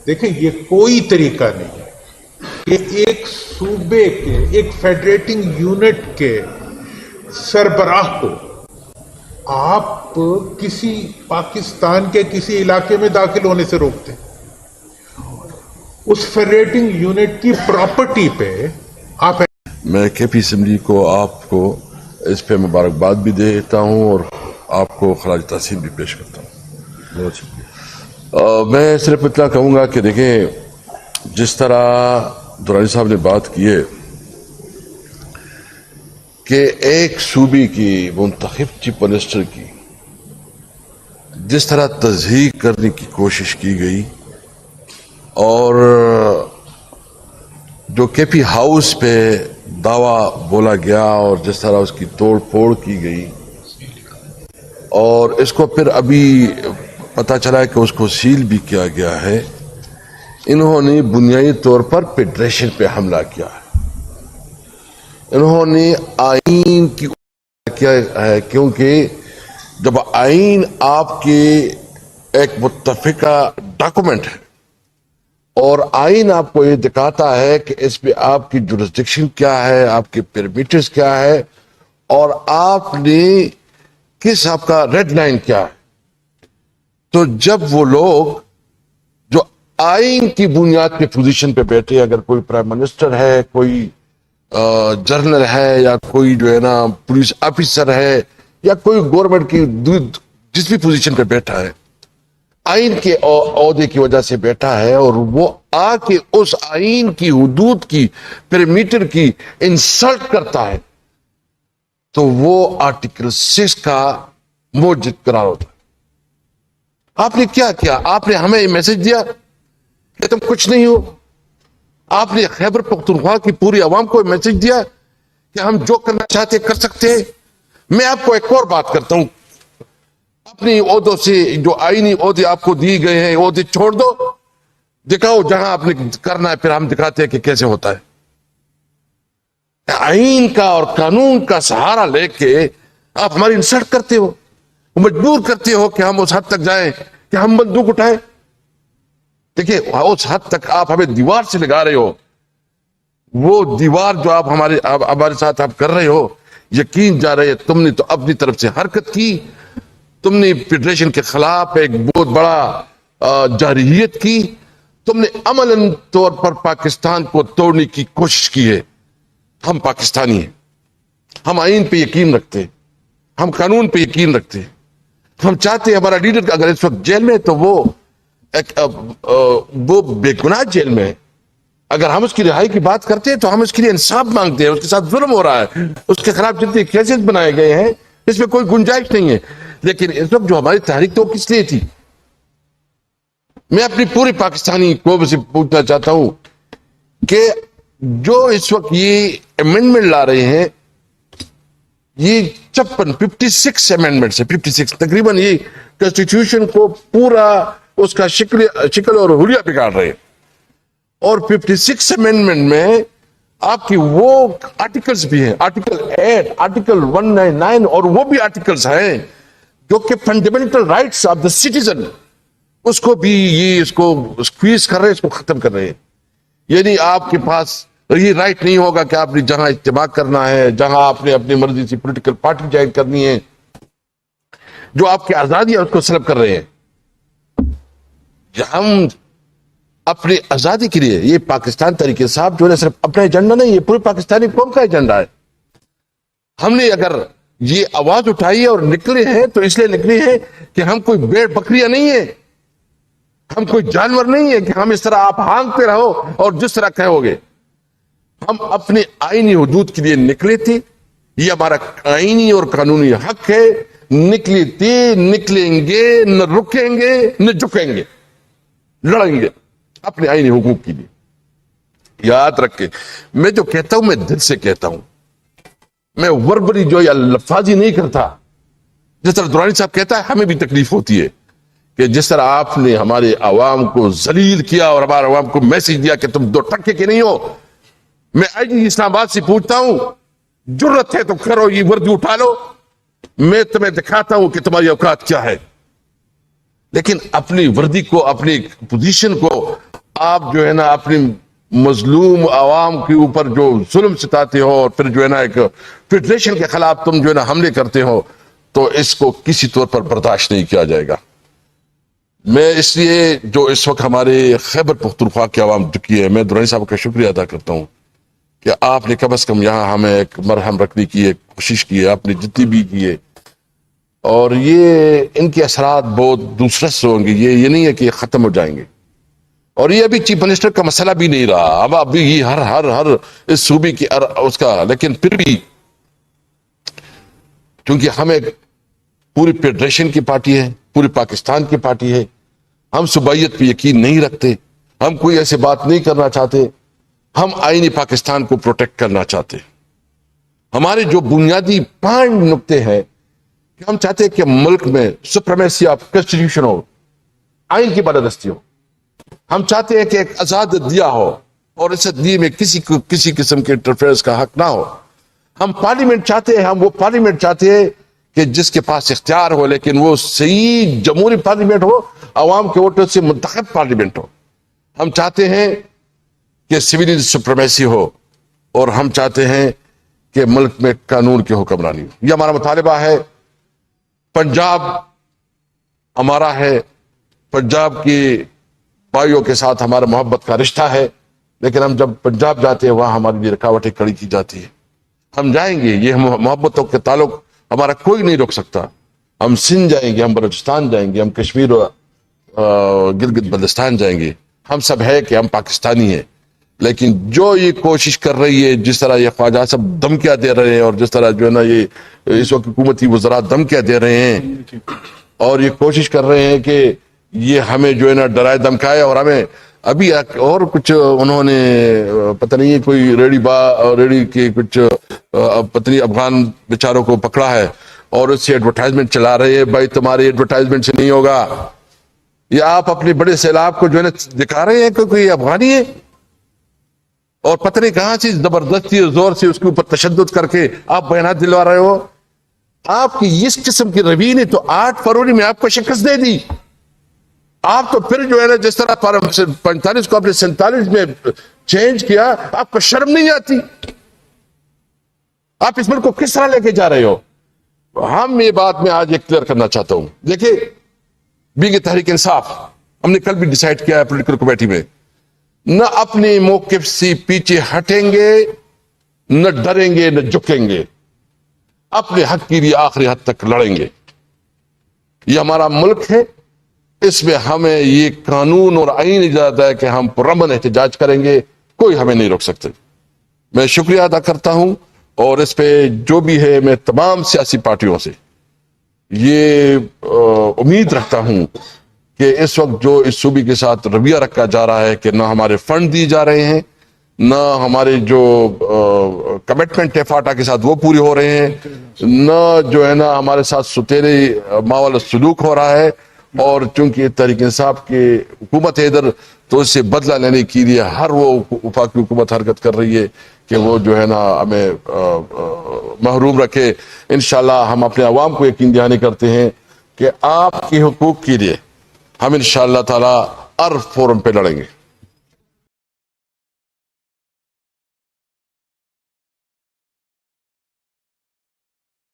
دیکھیں یہ کوئی طریقہ نہیں ہے کہ ایک صوبے کے ایک فیڈریٹنگ یونٹ کے سربراہ کو آپ کسی پاکستان کے کسی علاقے میں داخل ہونے سے روکتے ہیں. اس فیڈریٹنگ یونٹ کی پراپرٹی پہ آپ. میں کے پی اسمبلی کو آپ کو اس پہ مبارکباد بھی دیتا ہوں اور آپ کو خراج تحسین بھی پیش کرتا ہوں. بہت شکریہ. میں صرف اتنا کہوں گا کہ دیکھیں جس طرح درانی صاحب نے بات کی ہے کہ ایک صوبے کی منتخب چیف منسٹر کی جس طرح تضحیق کرنے کی کوشش کی گئی اور جو کے پی ہاؤس پہ دعویٰ بولا گیا اور جس طرح اس کی توڑ پھوڑ کی گئی اور اس کو پھر ابھی پتہ چلا ہے کہ اس کو سیل بھی کیا گیا ہے. انہوں نے بنیادی طور پر فیڈریشن پہ حملہ کیا ہے. انہوں نے آئین کی کیا ہے کیونکہ جب آئین آپ کے ایک متفقہ ڈاکومنٹ ہے اور آئین آپ کو یہ دکھاتا ہے کہ اس پہ آپ کی جورسڈکشن کیا ہے, آپ کے پیرامیٹرز کیا ہے اور آپ نے کس آپ کا ریڈ لائن کیا ہے, تو جب وہ لوگ جو آئین کی بنیاد پہ پوزیشن پہ بیٹھے, اگر کوئی پرائم منسٹر ہے, کوئی جنرل ہے یا کوئی جو ہے نا پولیس آفیسر ہے یا کوئی گورنمنٹ کی جس بھی پوزیشن پہ بیٹھا ہے, آئین کے عہدے کی وجہ سے بیٹھا ہے اور وہ آ کے اس آئین کی حدود کی پیرامیٹر کی انسلٹ کرتا ہے تو وہ آرٹیکل 6 کا موجد قرار ہوتا ہے. آپ نے کیا کیا؟ آپ نے ہمیں میسج دیا کہ تم کچھ نہیں ہو. آپ نے خیبر پختونخوا کی پوری عوام کو میسج دیا کہ ہم جو کرنا چاہتے کر سکتے ہیں. میں آپ کو ایک اور بات کرتا ہوں, اپنی عہدوں سے جو آئینی عہدے آپ کو دیے گئے ہیں عہدے چھوڑ دو, دکھاؤ جہاں آپ نے کرنا ہے, پھر ہم دکھاتے ہیں کہ کیسے ہوتا ہے. آئین کا اور قانون کا سہارا لے کے آپ ہماری انسلٹ کرتے ہو, مجبور کرتے ہو کہ ہم اس حد تک جائیں کہ ہم بندوق اٹھائیں. دیکھیے اس حد تک آپ ہمیں دیوار سے لگا رہے ہو, وہ دیوار جو آپ ہمارے ساتھ آپ کر رہے ہو, یقین جا رہے تم نے تو اپنی طرف سے حرکت کی, تم نے فیڈریشن کے خلاف ایک بہت بڑا جارحیت کی, تم نے عملاً طور پر پاکستان کو توڑنے کی کوشش کی ہے. ہم پاکستانی ہیں, ہم آئین پہ یقین رکھتے ہیں, ہم قانون پہ یقین رکھتے ہیں. ہم چاہتے ہیں ہمارا لیڈر اگر اس وقت جیل میں ہے تو وہ بے گناہ جیل میں ہے. اگر ہم اس کی رہائی کی بات کرتے ہیں تو ہم اس کے لیے انصاف مانگتے ہیں. اس کے ساتھ ظلم ہو رہا ہے, اس کے خلاف جتنے کیسز بنائے گئے ہیں اس میں کوئی گنجائش نہیں ہے. لیکن اس وقت جو ہماری تحریک تو کس لیے تھی؟ میں اپنی پوری پاکستانی قوم سے پوچھنا چاہتا ہوں کہ جو اس وقت یہ امینڈمنٹ لا رہے ہیں, یہ 56 امینڈمنٹ ہے, 56 تقریباً یہ کنسٹیٹیوشن کو پورا اس کا شکل اور حلیہ بگاڑ رہے ہیں. اور 56 امینڈمنٹ میں آپ کی وہ آرٹیکلز بھی ہیں, آرٹیکل 8, آرٹیکل 199 اور وہ بھی آرٹیکلز ہیں جو کہ fundamental rights of the citizen, اس کو بھی یہ اس کو سکویز کر رہے ہیں, اس کو ختم کر رہے ہیں. یعنی آپ کے پاس یہ رائٹ نہیں ہوگا کہ آپ نے جہاں اجتماع کرنا ہے, جہاں آپ نے اپنی مرضی سے پولیٹیکل پارٹی جوائن کرنی ہے, جو آپ کی آزادی ہے اس کو سلب کر رہے ہیں. ہم اپنی آزادی کے لیے, یہ پاکستان تحریک صاحب جو ہے صرف اپنا ایجنڈا نہیں, یہ پوری پاکستانی قوم کا ایجنڈا ہے. ہم نے اگر یہ آواز اٹھائی ہے اور نکلے ہیں تو اس لیے نکلے ہیں کہ ہم کوئی بھیڑ بکریاں نہیں ہیں, ہم کوئی جانور نہیں ہے کہ ہم اس طرح آپ ہانکتے رہو اور جس طرح کہو گے. ہم اپنے آئینی حدود کے لیے نکلے تھے, یہ ہمارا آئینی اور قانونی حق ہے. نکلے تھے, نکلیں گے, نہ رکیں گے نہ جھکیں گے, لڑیں گے اپنے آئینی حقوق کے لیے. یاد رکھیں, میں جو کہتا ہوں میں دل سے کہتا ہوں, میں وربری جو یا لفاظی نہیں کرتا. جس طرح درانی صاحب کہتا ہے ہمیں بھی تکلیف ہوتی ہے کہ جس طرح آپ نے ہمارے عوام کو ذلیل کیا اور ہمارے عوام کو میسج دیا کہ تم 2 ٹکے کے نہیں ہو. میں آج اسلام آباد سے پوچھتا ہوں, جرت ہے تو کرو, یہ وردی اٹھا لو, میں تمہیں دکھاتا ہوں کہ تمہاری اوقات کیا ہے. لیکن اپنی وردی کو, اپنی پوزیشن کو آپ جو ہے نا اپنی مظلوم عوام کے اوپر جو ظلم ستاتے ہو اور پھر جو ہے نا ایک فیڈریشن کے خلاف تم جو ہے نا حملے کرتے ہو، تو اس کو کسی طور پر برداشت نہیں کیا جائے گا۔ میں اس لیے جو اس وقت ہمارے خیبر پختونخوا کے عوام دکھی ہے، میں درانی صاحب کا شکریہ ادا کرتا ہوں کہ آپ نے کم از کم یہاں ہمیں ایک مرہم رکھنے کی ایک کوشش کی ہے، آپ نے جتنی بھی کی ہے، اور یہ ان کے اثرات بہت دوسرے ہوں گے، یہ نہیں ہے کہ یہ ختم ہو جائیں گے، اور یہ ابھی چیف منسٹر کا مسئلہ بھی نہیں رہا، اب ابھی یہ ہر اس صوبے کی اس کا، لیکن پھر بھی کیونکہ ہم ایک پوری فیڈریشن کی پارٹی ہے، پوری پاکستان کی پارٹی ہے، ہم صوبائیت پہ یقین نہیں رکھتے، ہم کوئی ایسی بات نہیں کرنا چاہتے، ہم آئینی پاکستان کو پروٹیکٹ کرنا چاہتے۔ ہمارے جو بنیادی 5 نقطے ہیں کہ ہم چاہتے ہیں کہ ملک میں سپریمیسی آف کنسٹیٹیوشن ہو، آئین کی بالادستی ہو، ہم چاہتے ہیں کہ ایک آزاد عدلیہ ہو اور اس عدلیے میں کسی کو کسی قسم کے انٹرفیئرنس کا حق نہ ہو، ہم پارلیمنٹ چاہتے ہیں، ہم وہ پارلیمنٹ چاہتے ہیں کہ جس کے پاس اختیار ہو لیکن وہ صحیح جمہوری پارلیمنٹ ہو، عوام کے ووٹوں سے منتخب پارلیمنٹ ہو، ہم چاہتے ہیں کہ سویلین سپریمیسی ہو، اور ہم چاہتے ہیں کہ ملک میں قانون کی حکمرانی ہو۔ یہ ہمارا مطالبہ ہے۔ پنجاب ہمارا ہے، پنجاب کی بھائیوں کے ساتھ ہمارا محبت کا رشتہ ہے، لیکن ہم جب پنجاب جاتے ہیں وہاں ہمارے لیے رکاوٹیں کھڑی کی جاتی ہیں۔ ہم جائیں گے، یہ محبتوں کے تعلق ہمارا کوئی نہیں روک سکتا، ہم سندھ جائیں گے، ہم بلوچستان جائیں گے، ہم کشمیر گلگت بلتستان جائیں گے، ہم سب ہے کہ ہم پاکستانی ہیں، لیکن جو یہ کوشش کر رہی ہے، جس طرح یہ خواجہ صاحب دھمکیاں دے رہے ہیں، اور جس طرح جو ہے نا یہ اس وقت حکومتی وزراء دھمکیاں دے رہے ہیں، اور یہ کوشش کر رہے ہیں کہ یہ ہمیں جو ہے نا ڈرائے دھمکائے، اور ہمیں ابھی اور کچھ انہوں نے پتہ نہیں ہے کوئی ریڑی کے کچھ پتہ نہیں افغان بیچاروں کو پکڑا ہے اور اس سے ایڈورٹائزمنٹ چلا رہے ہیں۔ بھائی تمہاری ایڈورٹائزمنٹ سے نہیں ہوگا، یہ آپ اپنے بڑے سیلاب کو جو ہے نا دکھا رہے ہیں کہ کوئی افغانی ہے، اور پتہ نہیں کہاں سے زبردستی اور زور سے اس کے اوپر تشدد کر کے آپ بیانات دلوا رہے ہو۔ آپ کی اس قسم کی روی نے تو 8 فروری میں آپ کو شکست دے دی۔ آپ تو پھر جو ہے نا جس طرح 45 کو آپ نے 47 میں چینج کیا، آپ کو شرم نہیں آتی؟ آپ اس ملک کو کس طرح لے کے جا رہے ہو؟ ہم یہ بات میں آج ایک کلیئر کرنا چاہتا ہوں۔ دیکھیں، بینگ تحریک انصاف، ہم نے کل بھی ڈیسائیڈ کیا ہے پولیٹیکل کمیٹی میں، نہ اپنے موقف سے پیچھے ہٹیں گے، نہ ڈریں گے، نہ جھکیں گے، اپنے حق کے لیے آخری حد تک لڑیں گے۔ یہ ہمارا ملک ہے، اس میں ہمیں یہ قانون اور آئین اجازت ہے کہ ہم پرامن احتجاج کریں گے، کوئی ہمیں نہیں روک سکتے۔ میں شکریہ ادا کرتا ہوں، اور اس پہ جو بھی ہے میں تمام سیاسی پارٹیوں سے یہ امید رکھتا ہوں کہ اس وقت جو اس صوبے کے ساتھ رویہ رکھا جا رہا ہے کہ نہ ہمارے فنڈ دیے جا رہے ہیں، نہ ہمارے جو کمٹمنٹ ہے فاٹا کے ساتھ وہ پورے ہو رہے ہیں، نہ جو ہے نا ہمارے ساتھ ستیرے ماوالا سلوک ہو رہا ہے، اور چونکہ تحریک انصاف کی حکومت ہے ادھر، تو اس سے بدلہ لینے کے لیے ہر وہ وفاقی حکومت حرکت کر رہی ہے کہ وہ جو ہے نا ہمیں محروم رکھے۔ انشاءاللہ ہم اپنے عوام کو یقین دہانی کرتے ہیں کہ آپ کے حقوق کے لیے ہم انشاءاللہ تعالی ہر فورم پہ لڑیں گے۔